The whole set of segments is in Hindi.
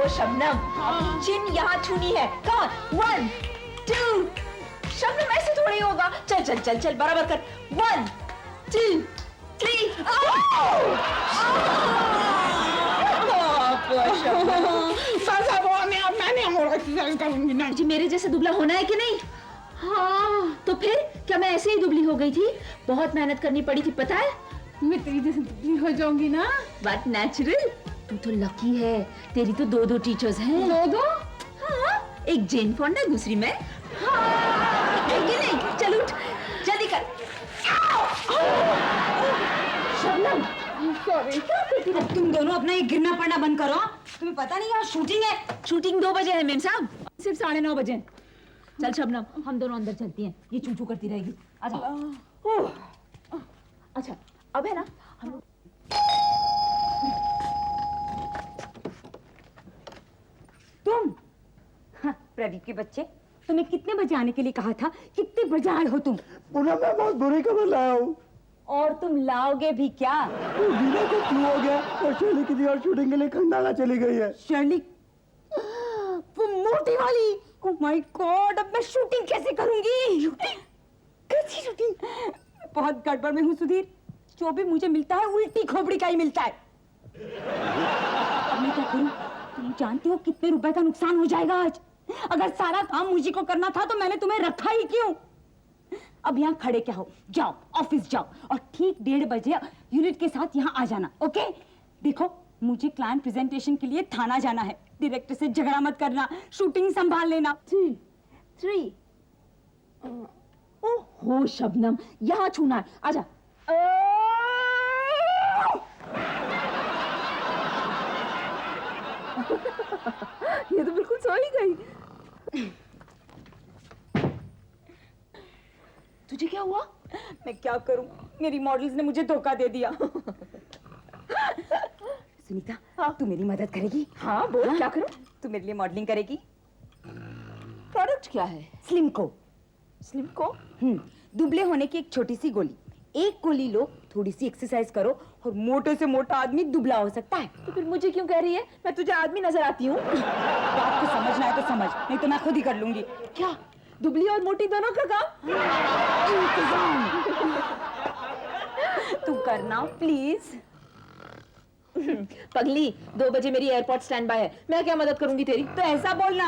शबनम, चिन यहाँ छूनी है। कौन? 1 2 शबनम ऐसे थोड़ी होगा। चल चल चल चल बराबर कर। 1 2 3 मैंने और एक्सरसाइज करूंगी ना। जी मेरे जैसे दुबला होना है कि नहीं? हाँ तो फिर क्या मैं ऐसे ही दुबली हो गई थी? बहुत मेहनत करनी पड़ी थी पता है। मैं तेरी जैसे दुबली हो जाऊंगी ना। But natural. तू तो लकी है, तेरी तो 2 टीचर्स हैं। 2? हाँ, एक जेन फॉन्डा दूसरी मैं। हाँ, है कि नहीं? चल उठ जल्दी कर। शबनम सॉरी। क्या करती है? तुम दोनों अपना ये गिरना पड़ना बंद करो। तुम्हें पता नहीं यहाँ शूटिंग है। शूटिंग 2 बजे है मेम साहब। सिर्फ 9:30 बजे। चल शबनम हम दोनों अंदर चलती हैं, ये चूचू करती रहेगी। आजा। अच्छा अब है ना हम तुम हाँ, प्रदीप के बच्चे, तुम्हें कितने बजे आने के लिए कहा था? कितने बजे आए हो तुम? पूनम मैं बहुत बुरी खबर लाया हूँ। और तुम लाओगे भी क्या? वीना को फ्लू हो गया और शर्ली किसी और शूटिंग के लिए खंडाला चली गई है। शर्ली वो मोटी वाली। ओह माय गॉड, अब मैं शूटिंग कैसे करूंगी? शूटिंग? कैसी शूटिंग? बहुत गड़बड़ में हूँ सुधीर। जो भी मुझे मिलता है उल्टी खोपड़ी का ही मिलता है। अब मैं क्या करूं? तुम जानते हो कितने रुपए का नुकसान हो जाएगा आज। अगर सारा काम मुझे को करना था तो मैंने तुम्हें रखा ही क्यों? अब यहाँ खड़े क्या हो? जाओ ऑफिस जाओ और ठीक 1:30 बजे यूनिट के साथ यहाँ आ जाना। ओके? देखो मुझे क्लाइंट प्रेजेंटेशन के लिए थाना जाना है। डायरेक्टर से झगड़ा मत करना, शूटिंग संभाल लेना। 2 3 ओहो शबनम यहाँ छूना है। आजा। ये तो बिल्कुल सो ही गई। तुझे क्या हुआ? मैं क्या करूं? मेरी मॉडल्स ने मुझे धोखा दे दिया। सुनीता, हाँ? तू मेरी मदद करेगी? हाँ बोल क्या करूं? तू मेरे लिए मॉडलिंग करेगी? प्रोडक्ट क्या है? स्लिम को। स्लिम को? दुबले होने की एक छोटी सी गोली। एक गोली लो, थोड़ी सी एक्सरसाइज करो और मोटे से मोटा आदमी दुबला हो सकता है। तो फिर मुझे क्यों कह रही है? मैं तुझे आदमी नजर आती हूँ। बात को समझना है तो समझ, नहीं तो मैं खुद ही कर लूंगी। क्या दुबली और मोटी दोनों का काम? तू करना प्लीज। पगली 2 बजे मेरी एयरपोर्ट स्टैंड बाय है, मैं क्या मदद करूंगी तेरी? तो ऐसा बोलना।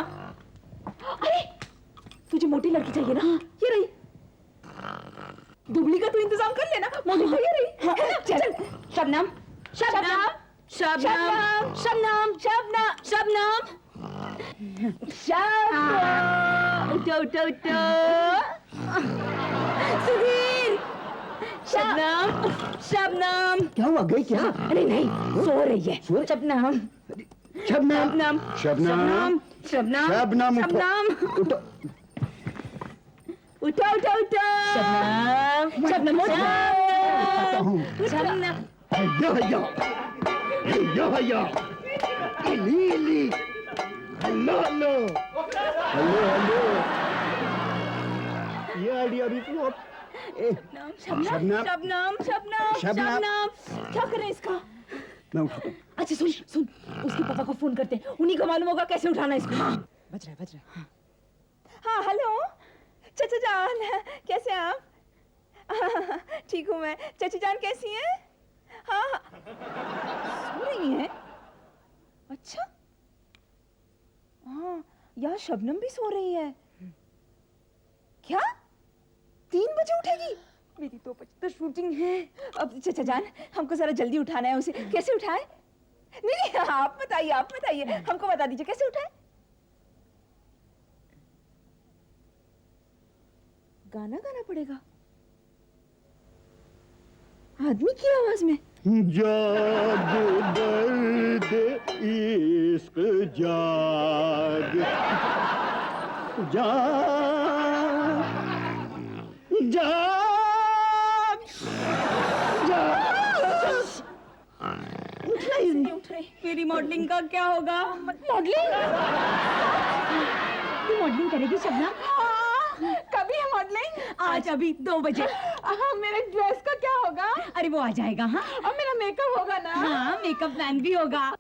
अरे तुझे मोटी लड़की चाहिए ना? ये रही। दुबली का तू इंतजाम कर लेना, मोटी तो ये रही। चल शबनम, शबनम शबनम शबनम शबनम शबनम शबनम उठो उठो उठो। सुधीर। शबनम शबनम। क्या हुआ? गई क्या? अरे नहीं सो रही है। शबनम शबनम शबनम शबनम शबनम शबनम उठो उठो उठो उठो उठो। शबनम शबनम उठो। शबनम हैया हैया हैया हैया इली इली हेलो हेलो हेलो हेलो। ये आइडिया भी फ्लॉप। शबनम शबनम शबनम शबनम क्या करें इसका? मैं उठाता हूँ। अच्छा सुन सुन, उसके पापा को फोन करते हैं, उन्हीं को मालूम होगा कैसे उठाना इसको। बज रहा है। हाँ हेलो चाचा जान, कैसे हैं आप? ठीक हूँ मैं। चाची जान कैसी हैं? हाँ हाँ सो रही हैं? अच्छा हाँ यार शबनम भी सो रही है क्या? 3 बजे उठेगी? मेरी 2 बजे तो शूटिंग है। अब चाचा जान हमको जरा जल्दी उठाना है उसे। कैसे उठाए? नहीं नहीं आप बताइए हमको बता दीजिए कैसे उठाए। गाना गाना पड़ेगा आदमी की आवाज में। जाग दर्द इश्क जाग जाग जाग जाग। उठ रही। मेरी मॉडलिंग का क्या होगा? मॉडलिंग? तू मॉडलिंग करेगी शबनम? कभी है मॉडलिंग? आज अभी 2 बजे। हाँ मेरे ड्रेस का क्या होगा? अरे वो आ जाएगा। हाँ और मेरा मेकअप होगा ना? हाँ मेकअप प्लान भी होगा।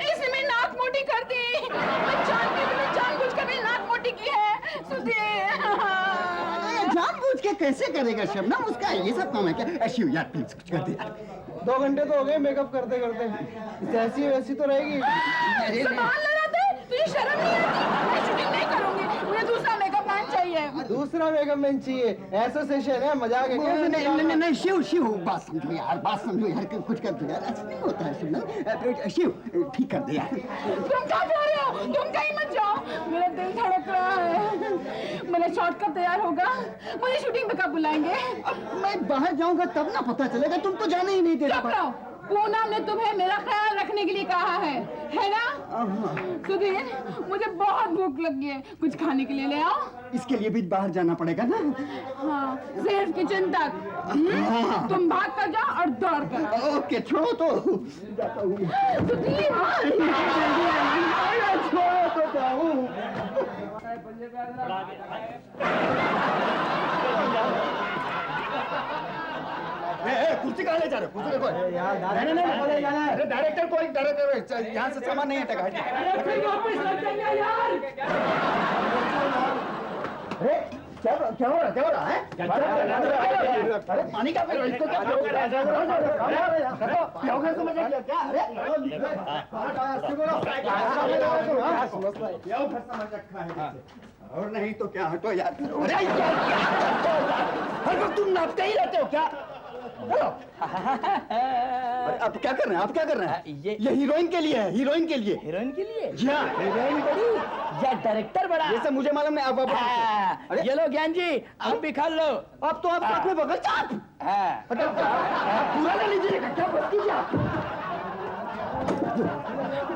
इसने नाक मोटी कर दी। मैं जानबूझ कर मेरी नाक मोटी की है सुधीर। जानबूझ के कैसे करेगा शबनम? उसका ये सब काम है क्या? शिव यार प्लीज कुछ कर दे यार। 2 घंटे तो हो गए मेकअप करते करते। जैसी वैसी तो रहेगी। सामान लगाते तुझे शर्म नहीं आती? मैं शूटिंग नहीं करूंगी, मुझे दूसरा मेकअप मैन चाहिए। दूसरा मेकअप मैन चाहिए? ऐसा सेशन है, मजाक है क्या? नहीं शिव बात समझो यार, बात समझो यार, कुछ कर दो यार। ऐसा नहीं होता है शबनम। शिव ठीक कर दे यार। तुम कहाँ जा रहे हो? तुम कहीं मत जाओ, मेरा दिल धड़क रहा है। मेरा शॉट कब तैयार होगा? मुझे शूटिंग पे कब बुलाएंगे? मैं बाहर जाऊंगा तब ना पता चलेगा। तुम तो जाने ही नहीं दे चुप रहो। पूनम ने तुम्हें मेरा ख्याल रखने के लिए कहा है ना? सुधीर, मुझे बहुत भूख लगी है, कुछ खाने के लिए ले आओ। इसके लिए भी बाहर जाना पड़ेगा ना? हाँ, सिर्फ किचन तक। तुम भाग कर जाओ और दौड़ कर। ओके छोड़ो तो जाता हूँ। सुधीर, छोड़ो तो जाऊँ। कुर्सी कहाँ ले जा रहे हो? कुर्सी देखो। नहीं, अरे डायरेक्टर यहाँ से सामान नहीं हटेगा। अरे क्या हो रहा है? अरे पानी का इसको क्या समझ क्या? अरे और नहीं तो क्या? हटो यार। अरे हर वक्त तुम नापते ही रहते हो क्या? अरे अब क्या कर रहे हैं? आप क्या कर रहे हैं? ये हीरोइन के लिए है, हीरोइन के लिए। हीरोइन के लिए? जी हाँ। हीरोइन बड़ी या डायरेक्टर बड़ा? ये सब मुझे मालूम नहीं। आप ये लो ज्ञान जी, आप भी खा लो। अब तो आप साथ में बगल चाप पूरा ले लीजिएगा। क्या बात कीजिए आप?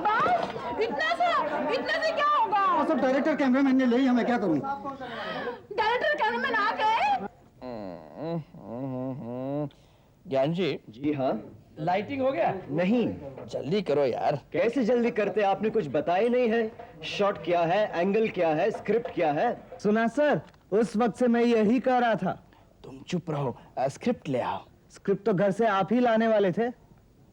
बस इतना से क्या होगा? सब डायरेक्टर कैमरामैन ने ले, मैं क्या करूं? डायरेक्टर कैमरामैन आ गए। ज्ञान जी। जी हाँ। लाइटिंग हो गया? नहीं। जल्दी करो यार। कैसे जल्दी करते? आपने कुछ बताया नहीं है। शॉट क्या है, एंगल क्या है, स्क्रिप्ट क्या है? सुना सर, उस वक्त से मैं यही कह रहा था। तुम चुप रहो, स्क्रिप्ट ले आओ। स्क्रिप्ट तो घर से आप ही लाने वाले थे।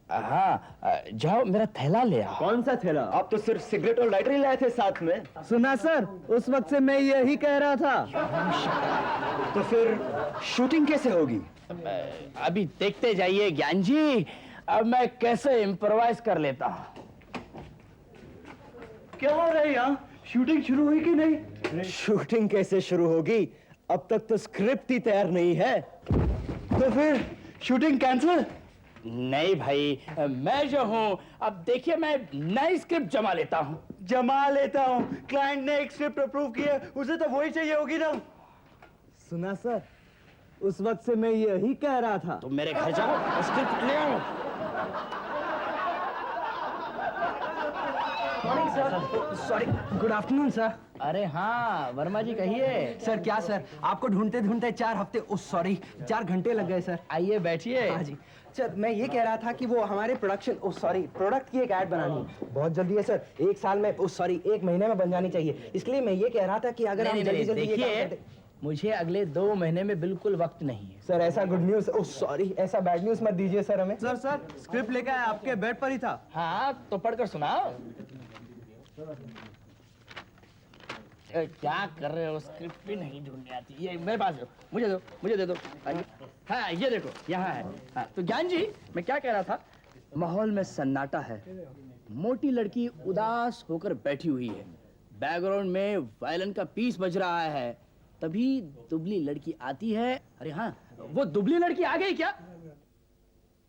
हाँ, जाओ मेरा थैला ले आओ। कौन सा थैला? आप तो सिर्फ सिगरेट और लाइटर ही लाए थे साथ में। सुना सर, उस वक्त से मैं यही कह रहा था। तो फिर शूटिंग कैसे होगी? अभी देखते जाइए ज्ञान जी, अब मैं कैसे इम्प्रोवाइज कर लेता हूँ। क्या हो रहा है यहाँ? शूटिंग शुरू हुई कि नहीं? शूटिंग कैसे शुरू होगी? अब तक तो स्क्रिप्ट ही तैयार नहीं है। तो फिर शूटिंग कैंसिल? नहीं भाई, मैं जो हूँ, अब देखिए मैं नई स्क्रिप्ट जमा लेता हूँ। क्लाइंट ने एक स्क्रिप्ट अप्रूव की है, उसे तो वही चाहिए होगी ना। सुना सर, उस वक्त से मैं यही कह रहा था। तुम मेरे घर जाओ, स्क्रिप्ट ले आओ। Sorry, good afternoon sir. अरे हाँ वर्मा जी, कहिए। सर क्या सर, आपको ढूंढते ढूंढते 4 हफ्ते, सॉरी 4 घंटे लग गए सर। आइए बैठिए। हाँ जी सर, मैं ये कह रहा था कि वो हमारे प्रोडक्ट की एक ऐड बनानी है। बहुत जल्दी है सर, 1 साल में 1 महीने में बन जानी चाहिए। इसलिए मैं ये कह रहा था कि अगर हम जल्दी जल्दी ये काम देखिए, करते। मुझे अगले 2 महीने में बिल्कुल वक्त नहीं है। सर ऐसा गुड न्यूज, ऐसा बैड न्यूज मत दीजिए सर हमें। सर स्क्रिप्ट लेकर आपके बेड पर ही था। हाँ तो पढ़कर सुनाओ। क्या कर रहे हो? स्क्रिप्ट भी नहीं ढूंढनी आती। ये मेरे पास दो, मुझे दे दो। हाँ ये देखो, यहाँ है। हाँ, तो ज्ञान जी, मैं क्या कह रहा था, माहौल में सन्नाटा है, मोटी लड़की उदास होकर बैठी हुई है, बैकग्राउंड में वायलिन का पीस बज रहा है, तभी दुबली लड़की आती है। अरे हाँ, वो दुबली लड़की आ गई क्या?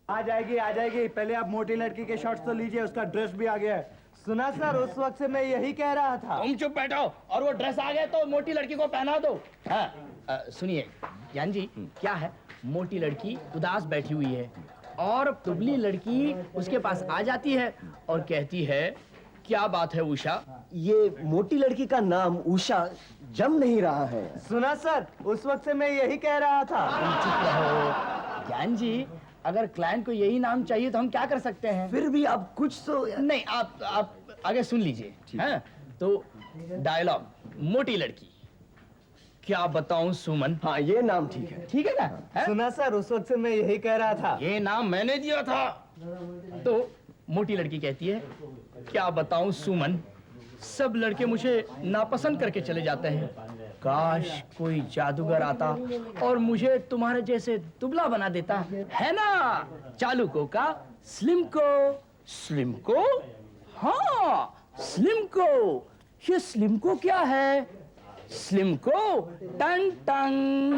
आ जाएगी। पहले आप मोटी लड़की के शॉट्स तो लीजिए, उसका ड्रेस भी आ गया है। सुना सर, उस वक्त से मैं यही कह रहा था। तुम चुप बैठो, और वो ड्रेस आ गए तो मोटी लड़की को पहना दो। हाँ सुनिए ज्ञान जी, क्या है, मोटी लड़की उदास बैठी हुई है और दुबली लड़की उसके पास आ जाती है और कहती है, क्या बात है उषा? ये मोटी लड़की का नाम उषा जम नहीं रहा है। सुना सर, उस वक्त से मैं यही कह रहा था। तुम चुप रहो ज्ञान जी, अगर क्लाइंट को यही नाम चाहिए तो हम क्या कर सकते हैं? फिर भी अब कुछ तो नहीं, आप आगे सुन लीजिए। हाँ, तो डायलॉग, मोटी लड़की। क्या बताऊं सुमन। हाँ ये नाम ठीक है। ठीक है ना? है? सुना सर, उस वक्त से मैं यही कह रहा था। ये नाम मैंने दिया था। तो मोटी लड़की कहती है, क्या बताऊं सुमन, सब लड़के मुझे नापसंद करके चले जाते हैं। काश कोई जादूगर आता और मुझे तुम्हारे जैसे दुबला बना देता, है ना? चालुको का स्लिम को, हाँ स्लिम को। ये स्लिम को क्या है? स्लिम को टंग टंग,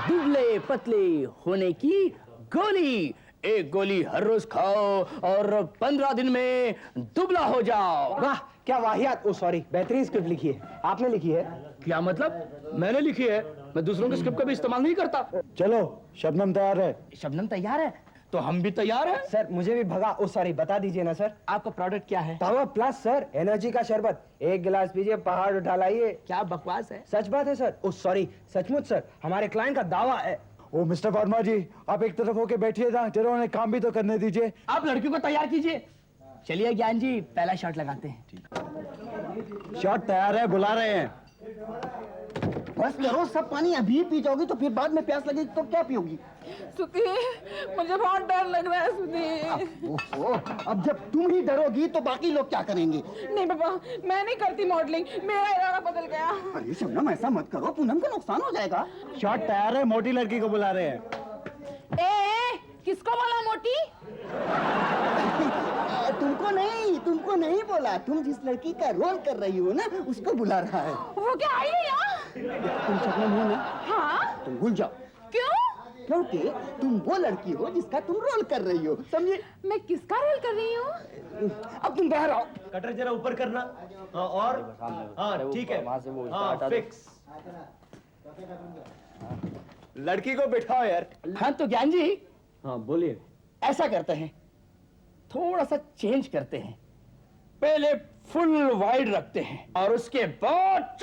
दुबले पतले होने की गोली। एक गोली हर रोज खाओ और 15 दिन में दुबला हो जाओ। वाह क्या वाहियात। ओ सॉरी, बेहतरीन स्क्रिप्ट लिखी है। आपने लिखी है? क्या मतलब? मैंने लिखी है? मैं दूसरों के स्क्रिप्ट का भी इस्तेमाल नहीं करता। चलो शबनम तैयार है। शबनम तैयार है तो हम भी तैयार हैं। सर मुझे भी भगा। ओ सॉरी, बता दीजिए ना सर। आपका प्रोडक्ट क्या है? पावर प्लस सर, एनर्जी का शरबत। एक गिलास पीजिए, पहाड़ उठा लाइए। क्या बकवास है? सच बात है सर। ओ सॉरी, सचमुच सर, हमारे क्लाइंट का दावा है। ओ मिस्टर वर्मा जी, आप एक तरफ होके बैठिए ना, जरा उन्हें काम भी तो करने दीजिए। आप लड़कियों को तैयार कीजिए। चलिए ज्ञान जी, पहला शॉट लगाते हैं। शॉट तैयार है, बुला रहे हैं। बस करो, सब पानी अभी पी जाओगी तो फिर बाद में प्यास लगेगी तो क्या पियोगी? सुधीर, मुझे बहुत डर लग रहा है सुधीर। ओहो, अब जब तुम ही डरोगी तो बाकी लोग क्या करेंगे? नहीं पापा, मैं नहीं करती मॉडलिंग, मेरा इरादा बदल गया। अरे शबनम ऐसा मत करो, पूनम को नुकसान हो जाएगा। शॉट तैयार है, मोटी लड़की को बुला रहे हैं। किसको बोला मोटी? तुमको नहीं बोला, तुम जिस लड़की का रोल कर रही हो ना उसको बुला रहा है। वो क्या आई है यहाँ? तुम शबनम हो ना? हाँ? तुम भूल जाओ। क्यों? क्योंकि तुम वो लड़की हो जिसका तुम रोल कर रही हो, समझे? मैं किसका रोल कर रही हूँ? अब तुम बाहर आओ। कटर जरा ऊपर करना। और हाँ ठीक है, हाँ फिक्स। लड़की को बिठाओ यार। हाँ तो ज्ञान जी, हाँ बोलिए। ऐसा करते हैं, थोड़ा सा चेंज करते हैं। पहले फुल वाइड रखते हैं और उसके बाद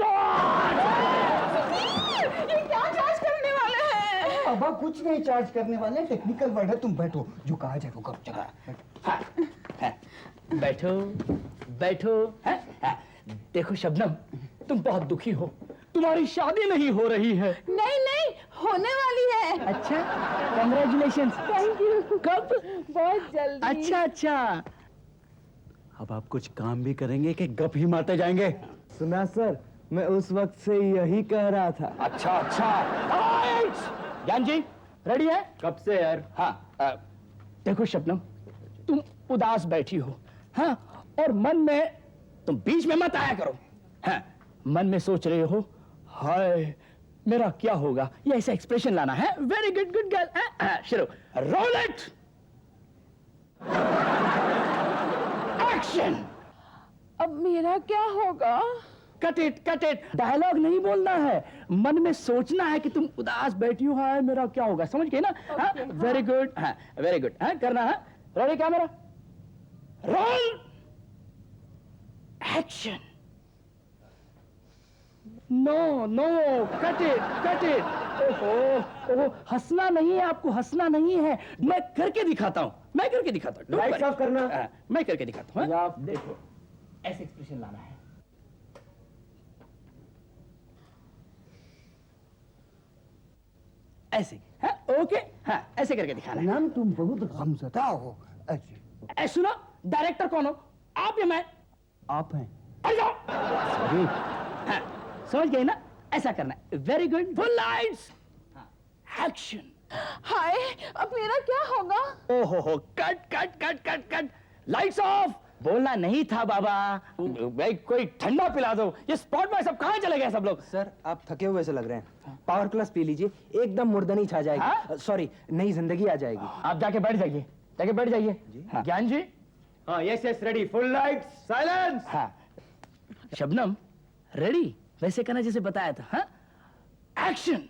ये क्या चार्ज करने वाले हैं? अब आप कुछ नहीं चार्ज करने वाले, टेक्निकल वर्ड है। तुम बैठो, जो कहा जाए वो करो। चला। हाँ, बैठो बैठो। हाँ, देखो शबनम, तुम बहुत दुखी हो, तुम्हारी शादी नहीं हो रही है। नहीं, होने वाली है। अच्छा, कंग्रेचुलेशंस। Thank you. कब? बहुत जल्दी। अच्छा। अब आप कुछ काम भी करेंगे कि गप ही मारते जाएंगे? सुना सर, मैं उस वक्त से यही कह रहा था। अच्छा। ज्ञान जी रेडी है? कब से यार? हाँ, देखो शबनम, तुम उदास बैठी हो, हाँ, और मन में तुम बीच में मत आया करो। हाँ, मन में सोच रहे हो, हाय मेरा क्या होगा, ये ऐसा एक्सप्रेशन लाना है। Very good girl. शुरू। Roll it. एक्शन। अब मेरा क्या होगा? Cut it. डायलॉग नहीं बोलना है, मन में सोचना है कि तुम उदास बैठी हो, हाय मेरा क्या होगा। समझ गए ना? हाँ, वेरी गुड। हाँ, वेरी गुड। हाँ, करना है। Ready camera, roll, action. No, cut it. ओहो, हंसना नहीं है आपको, हंसना नहीं है। मैं करके दिखाता हूँ। लाइट्स ऑफ करना। मैं करके दिखाता हूँ। आप देखो, ऐसे एक्सप्रेशन लाना है। ऐसे, हाँ, ओके, हाँ, ऐसे करके दिखाना है। नाम तुम बहुत गमज़दा हो। ऐसे सुनो, डायरेक्टर कौन हो, आप या मैं? आप हैं। आ जाओ। हाँ, समझ गए ना? ऐसा करना है। Very good. Full lights, action. Hi, अब मेरा क्या होगा? ओहो, कट। Lights off. बोलना नहीं था बाबा। भाई कोई ठंडा पिला दो। ये स्पॉट में सब कहाँ चले गए सब लोग? सर आप थके हुए से लग रहे हैं, पावर प्लस पी लीजिए, एकदम मुर्दनी छा हाँ? जाएगी। सॉरी, नई जिंदगी आ जाएगी। आप जाके बैठ जाइए। हाँ। ज्ञान जी। हाँ yes ready. Full lights, silence. हाँ, शबनम रेडी, वैसे करना जैसे बताया था। हाँ, एक्शन।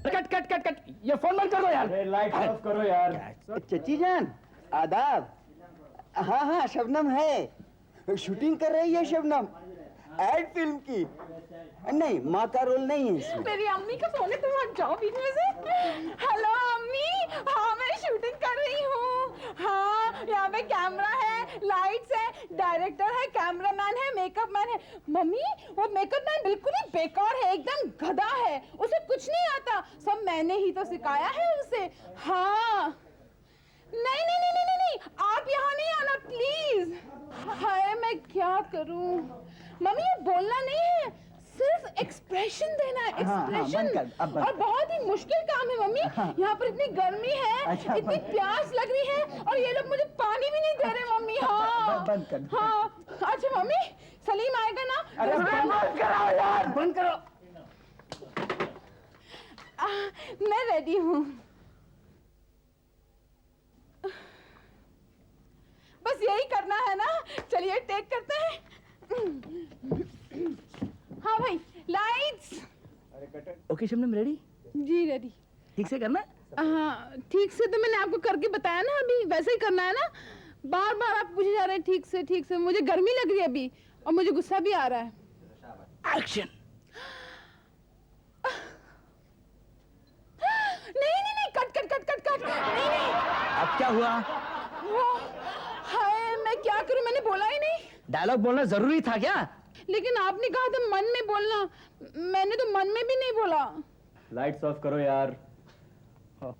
कट। ये फोन बंद कर दो यार। लाइट ऑफ करो यार। चची जान, आदाब। हाँ शबनम है, शूटिंग कर रही है शबनम, एड फिल्म की। नहीं, माँ का रोल नहीं है इसमें। मेरी अम्मी का फोन है, तुम हट जाओ बीच में से। हेलो अम्मी, हाँ मैं शूटिंग कर रही हूँ। हाँ, यहाँ पे कैमरा है, लाइट्स है, डायरेक्टर है, कैमरामैन है, मेकअप मेकअप मैन है। मम्मी वो मेकअप मैन बिल्कुल ही बेकार है, एकदम गधा है, उसे कुछ नहीं आता, सब मैंने ही तो सिखाया है उसे। हाँ नहीं नहीं नहीं नहीं नहीं, आप यहाँ नहीं आना प्लीज। हाय मैं क्या करूं मम्मी, ये बोलना नहीं है, सिर्फ एक्सप्रेशन देना है, एक्सप्रेशन। और बहुत ही मुश्किल काम है मम्मी, यहाँ पर इतनी गर्मी है, इतनी प्यास लग रही है और ये लोग मुझे पानी भी नहीं दे रहे मम्मी। हाँ बंद कर। हाँ अच्छा मम्मी, सलीम आएगा ना? अरे बंद करो यार, बंद करो। मैं रेडी हूँ, बस यही करना है ना। चलिए टेक करते हैं। हाँ भाई लाइट्स। Okay Shabnam, ready? जी रेडी। ठीक से करना? हाँ ठीक से तो मैंने आपको करके बताया ना, अभी वैसे ही करना है ना। बार बार आप पूछे जा रहे हैं ठीक से ठीक से, मुझे गर्मी लग रही है अभी और मुझे गुस्सा भी आ रहा है। एक्शन। नहीं नहीं नहीं, cut cut cut cut cut. नहीं नहीं, अब क्या हुआ? वो हाय मैं क्या करूं, मैंने बोला ही नहीं। डायलॉग बोलना जरूरी था क्या? लेकिन आपने कहा था मन में बोलना, मैंने तो मन में भी नहीं बोला। लाइट्स ऑफ करो यार।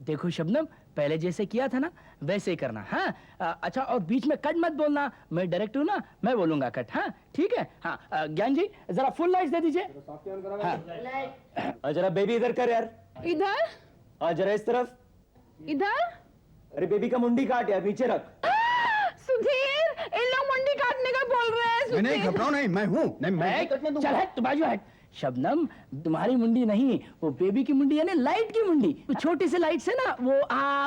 देखो शबनम, पहले जैसे किया था ना वैसे ही करना। हाँ अच्छा, और बीच में कट मत बोलना, मैं डायरेक्टर हूँ ना, मैं बोलूंगा कट। हाँ ठीक है। हाँ ज्ञान जी जरा फुल लाइट्स दे दीजिए। जरा बेबी इधर कर यार, इधर जरा इस तरफ। इधर। अरे बेबी का मुंडी काट यार, नीचे रख। सुधीर, इन लोग मुंडी काटने का बोल रहे हैं। सुधीर नहीं घबराओ नहीं, मैं हूँ। नहीं मैं चल हट, तुम बाजू हट। शबनम तुम्हारी मुंडी नहीं, वो बेबी की मुंडी है ना, लाइट की मुंडी, छोटी सी लाइट्स है ना,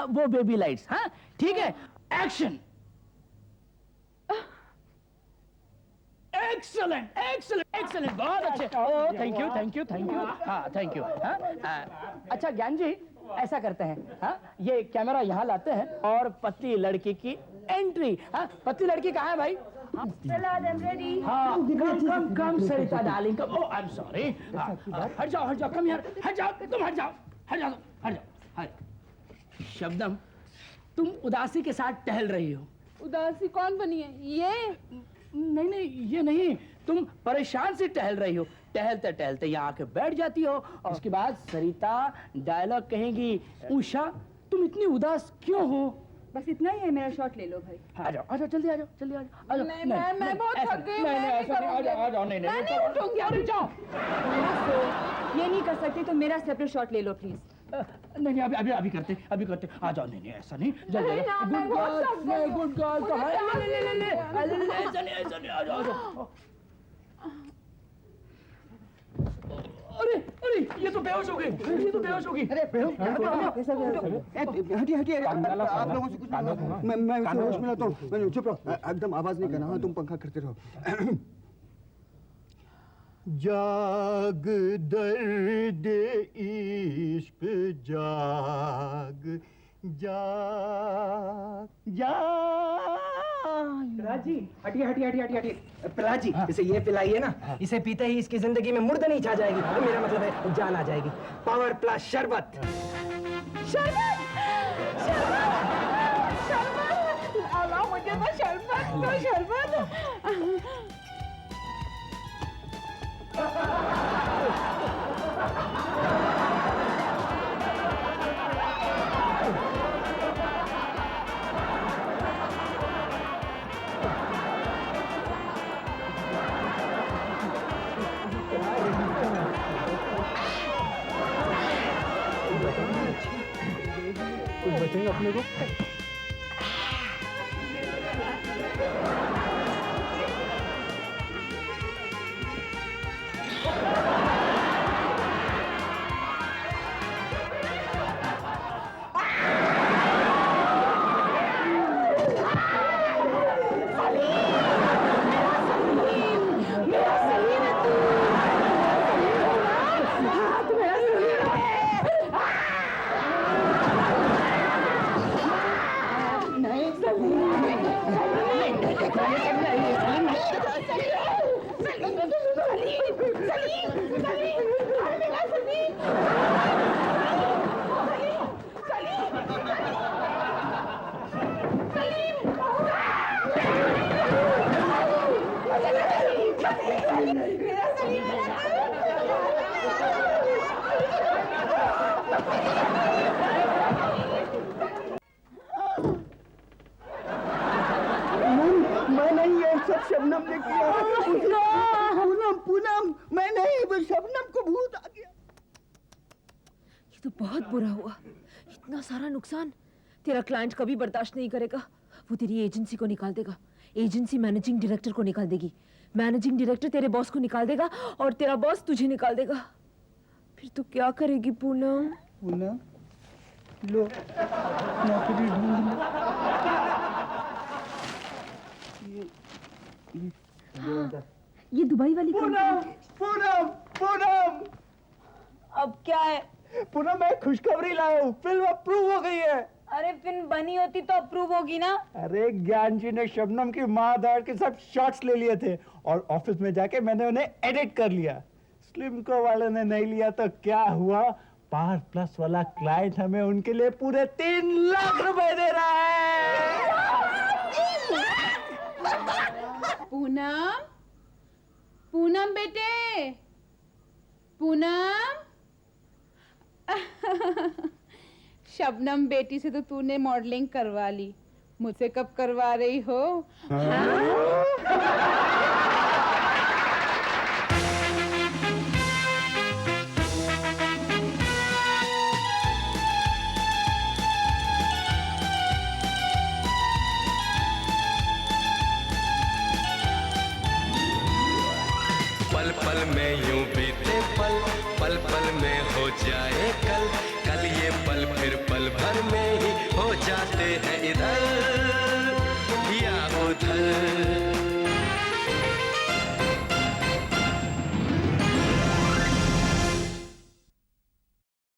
वो बेबी लाइट्स। हाँ ठीक है, एक्शन। एक्सलेंट एक्सलेंट एक्सलेंट, बहुत अच्छे। Oh thank you thank you thank you. हाँ थैंक यू। हाँ अच्छा ज्ञान जी, ऐसा करते हैं, हाँ ये कैमरा यहाँ लाते हैं और पतली लड़की की एंट्री। हाँ पतली लड़की कहाँ है भाई? हाँ come come Sarita darling, come. Oh I am sorry. हट जाओ कम यार, हट जाओ तुम, हट जाओ। शबनम तुम उदासी के साथ टहल रही हो। उदासी कौन बनी है? ये नहीं ये नहीं, तुम परेशान से टहल रही हो। टहलते टहलते यहाँ आके बैठ जाती हो और उसके बाद सरिता डायलॉग कहेंगी, उषा तुम इतनी उदास क्यों हो? बस इतना ही है, मेरा शॉट ले लो भाई। आ जाओ जल्दी आ जाओ। नहीं मैं बहुत थक गई, नहीं ऐसा नहीं, आ जाओ। नहीं मैं नहीं उठूंगी, अरे जाओ। ये नहीं कर सकती तो मेरा सेपरेट शॉट ले लो प्लीज। नहीं अभी करते आ जाओ। नहीं ऐसा नहीं, जल्दी गुड गर्ल तो है। ऐसा नहीं, आ जाओ। अरे ये तो बेहोश हो गई। अरे हटिए आप लोगों से कुछ मैं उसे होश में लाता हूँ। मैंने चुप रहो, एकदम आवाज नहीं करना। हाँ तुम पंखा करते रहो। जाग दर्द इश्क जाग प्रहलाद जी हटिए। प्रहलाद जी इसे ये पिलाइए ना, इसे पीते ही इसकी जिंदगी में मुर्द नहीं छा जाएगी, तो मेरा मतलब है जान आ जाएगी। पावर प्लस शरबत। मुझे तो शरबत। कुछ बचेगा अपने को? मेरा सलीम मैं नहीं, ये सब शबनम ने किया। पूनम पूनम, मैं नहीं, वो शबनम को भूत आ गया। ये तो बहुत बुरा हुआ, इतना सारा नुकसान तेरा क्लाइंट कभी बर्दाश्त नहीं करेगा। वो तेरी एजेंसी को निकाल देगा, एजेंसी मैनेजिंग डायरेक्टर को निकाल देगी, मैनेजिंग डायरेक्टर तेरे बॉस को निकाल देगा और तेरा बॉस तुझे निकाल देगा। फिर तो क्या करेगी पूनम? पूनम, लो नौकरी ढूंढ लो। ये दुबई वाली पूनम पूनम पूनम अब क्या है? पूनम, मैं खुशखबरी लाया हूँ, फिल्म अप्रूव हो गई है। अरे फिल्म बनी होती तो अप्रूव होगी ना। अरे ज्ञान जी ने शबनम की माँ दाड़ के सब शॉट्स ले लिए थे और ऑफिस में जाके मैंने उन्हें एडिट कर लिया। स्लिम को वाले ने नहीं लिया तो क्या हुआ, पार प्लस वाला क्लाइंट हमें उनके लिए पूरे 3 लाख रुपए दे रहा है। पूनम, पूनम बेटे, पूनम। शबनम बेटी से तो तूने मॉडलिंग करवा ली, मुझसे कब करवा रही हो? पल पल में यूं बीते पल, पल पल में हो जाए कल, कल ये पल फिर पल भर में ही हो जाते हैं इधर